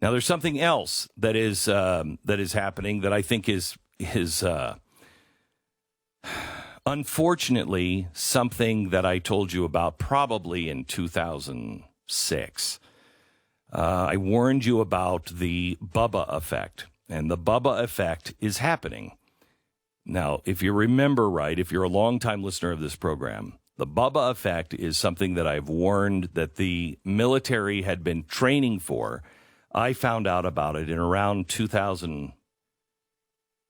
Now, there's something else that is happening that I think is unfortunately something that I told you about probably in 2006. I warned you about the Bubba Effect, and the Bubba Effect is happening. Now, if you remember right, if you're a longtime listener of this program, the Bubba Effect is something that I've warned that the military had been training for. I found out about it in around 2000,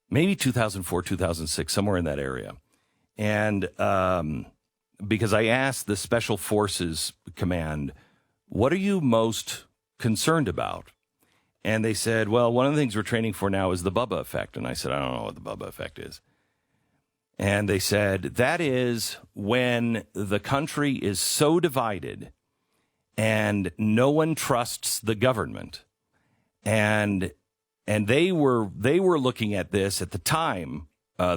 maybe 2004, 2006, somewhere in that area. And because I asked the Special Forces Command, what are you most concerned about? And they said, well, one of the things we're training for now is the Bubba Effect. And I said, I don't know what the Bubba Effect is. And they said, that is when the country is so divided and no one trusts the government. And they were looking at this at the time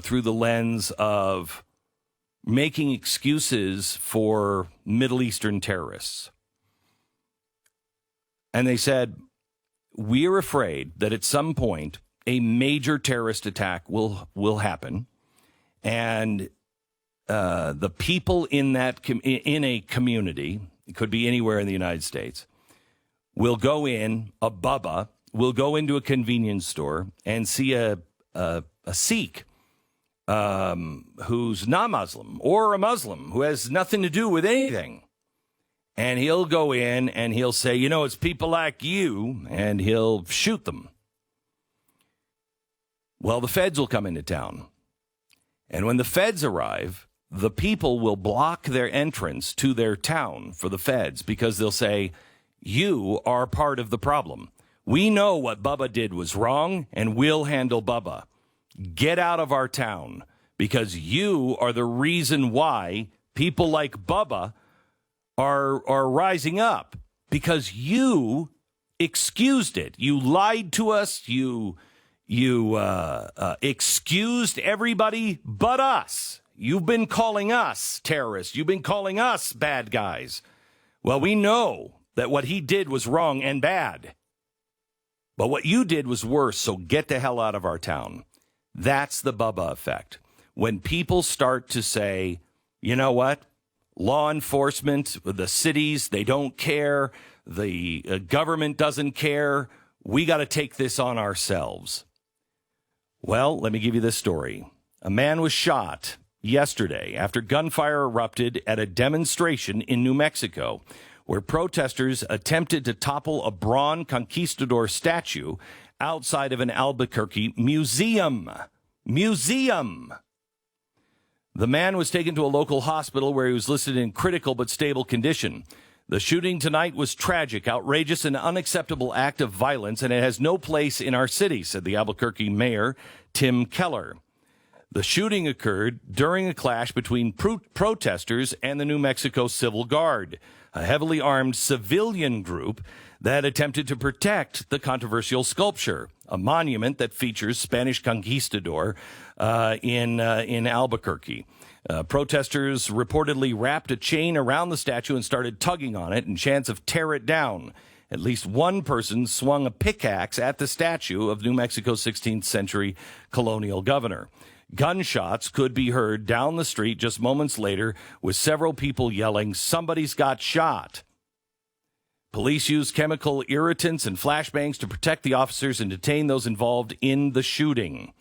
through the lens of making excuses for Middle Eastern terrorists. And they said, we're afraid that at some point a major terrorist attack will happen, and the people in a community, it could be anywhere in the United States, will go in, a Bubba will go into a convenience store and see a Sikh who's not Muslim, or a Muslim who has nothing to do with anything. And he'll go in and he'll say, it's people like you, and he'll shoot them. Well, the feds will come into town. And when the feds arrive, the people will block their entrance to their town for the feds because they'll say, you are part of the problem. We know what Bubba did was wrong, and we'll handle Bubba. Get out of our town, because you are the reason why people like Bubba are rising up, because you excused it. You lied to us. You excused everybody but us. You've been calling us terrorists. You've been calling us bad guys. Well, we know that what he did was wrong and bad. But what you did was worse, so get the hell out of our town. That's the Bubba Effect. When people start to say, you know what? Law enforcement, the cities, they don't care. The government doesn't care. We got to take this on ourselves. Well, let me give you this story. A man was shot yesterday after gunfire erupted at a demonstration in New Mexico, where protesters attempted to topple a bronze conquistador statue outside of an Albuquerque museum. The man was taken to a local hospital where he was listed in critical but stable condition. The shooting tonight was tragic, outrageous, and unacceptable act of violence, and it has no place in our city, said the Albuquerque mayor, Tim Keller. The shooting occurred during a clash between protesters and the New Mexico Civil Guard, a heavily armed civilian group that attempted to protect the controversial sculpture, a monument that features Spanish conquistador in Albuquerque. Protesters reportedly wrapped a chain around the statue and started tugging on it in chants of tear it down. At least one person swung a pickaxe at the statue of New Mexico's 16th century colonial governor. Gunshots could be heard down the street just moments later, with several people yelling, "Somebody's got shot." Police used chemical irritants and flashbangs to protect the officers and detain those involved in the shooting.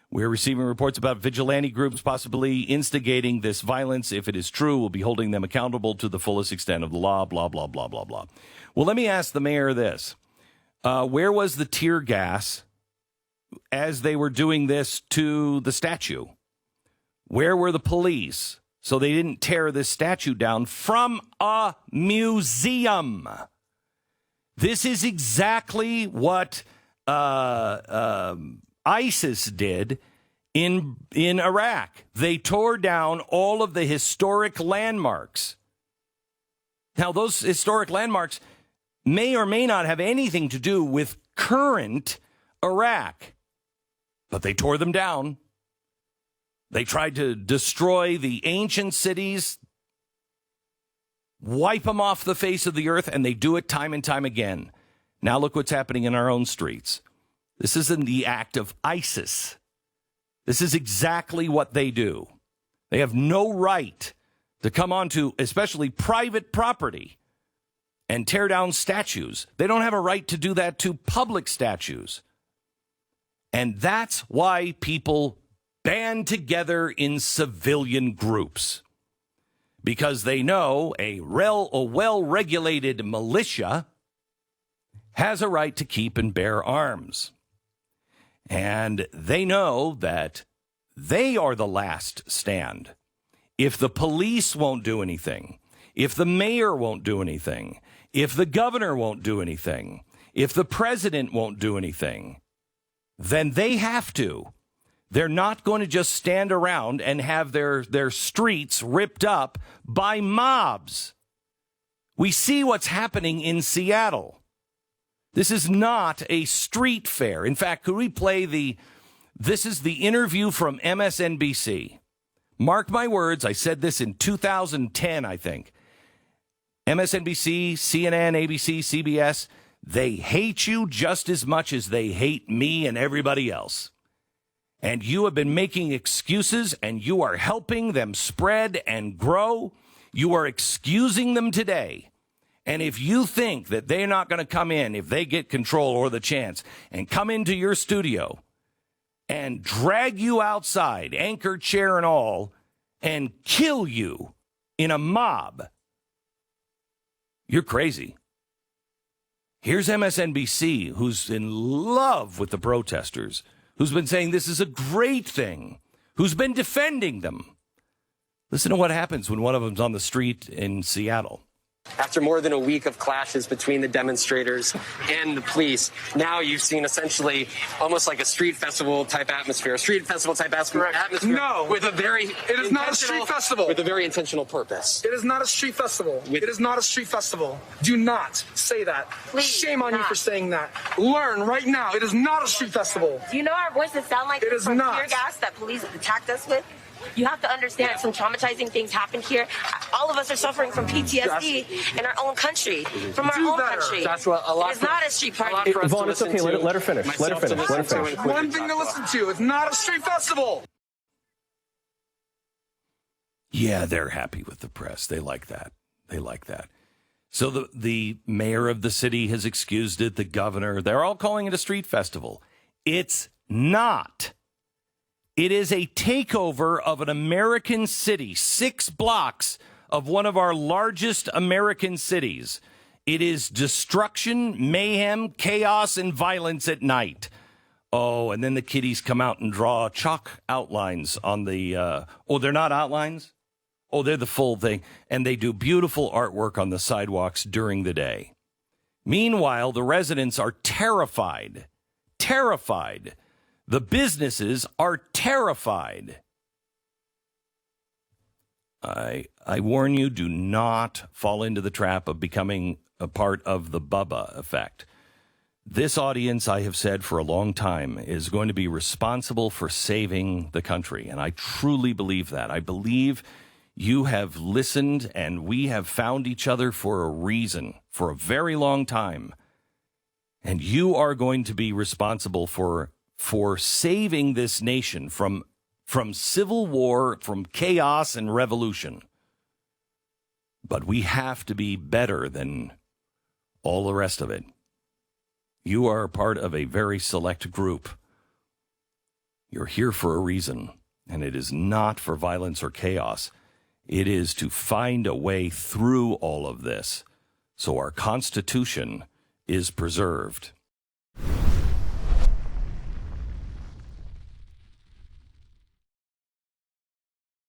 We're receiving reports about vigilante groups possibly instigating this violence. If it is true, we'll be holding them accountable to the fullest extent of the law, blah, blah, blah, blah, blah. Well, let me ask the mayor this. Where was the tear gas as they were doing this to the statue? Where were the police so they didn't tear this statue down from a museum? This is exactly what ISIS did in Iraq. They tore down all of the historic landmarks. Now, those historic landmarks may or may not have anything to do with current Iraq, but they tore them down. They tried to destroy the ancient cities, wipe them off the face of the earth, and they do it time and time again. Now look what's happening in our own streets. This isn't the act of ISIS. This is exactly what they do. They have no right to come onto especially private property and tear down statues. They don't have a right to do that to public statues. And that's why people band together in civilian groups. Because they know a well-regulated militia has a right to keep and bear arms. And they know that they are the last stand. If the police won't do anything, if the mayor won't do anything, if the governor won't do anything, if the president won't do anything, then they have to. They're not going to just stand around and have their streets ripped up by mobs. We see what's happening in Seattle. This is not a street fair. In fact, could we play this is the interview from MSNBC. Mark my words, I said this in 2010, I think. MSNBC, CNN, ABC, CBS, they hate you just as much as they hate me and everybody else. And you have been making excuses, and you are helping them spread and grow. You are excusing them today. And if you think that they're not going to come in, if they get control or the chance, and come into your studio and drag you outside, anchor chair and all, and kill you in a mob, you're crazy. Here's MSNBC, who's in love with the protesters, who's been saying this is a great thing, who's been defending them. Listen to what happens when one of them's on the street in Seattle. After more than a week of clashes between the demonstrators and the police, now you've seen essentially almost like a street festival type atmosphere. A street festival type atmosphere. No, with a very it is not a street festival. With a very intentional purpose. It is not a street festival. It is not a street festival. Do not say that. Please, shame on you for saying that. Learn right now. It is not a street festival. Do you know our voices sound like it is from not. tear gas that police attacked us with? You have to understand some traumatizing things happened here. All of us are suffering from PTSD in our own country, from our own country. That's what a lot. It's not a street party. Vaughn, it's okay. Let her finish. Let her finish. One thing to listen to. It's not a street festival. Yeah, they're happy with the press. They like that. They like that. So the mayor of the city has excused it. The governor, they're all calling it a street festival. It's not. It is a takeover of an American city, 6 blocks of one of our largest American cities. It is destruction, mayhem, chaos, and violence at night. Oh, and then the kiddies come out and draw chalk outlines on the, they're not outlines? Oh, they're the full thing. And they do beautiful artwork on the sidewalks during the day. Meanwhile, the residents are terrified. The businesses are terrified. I warn you, do not fall into the trap of becoming a part of the Bubba Effect. This audience, I have said for a long time, is going to be responsible for saving the country. And I truly believe that. I believe you have listened and we have found each other for a reason, for a very long time. And you are going to be responsible for saving this nation from civil war, from chaos and revolution. But we have to be better than all the rest of it. You are part of a very select group. You're here for a reason, and it is not for violence or chaos. It is to find a way through all of this so our Constitution is preserved.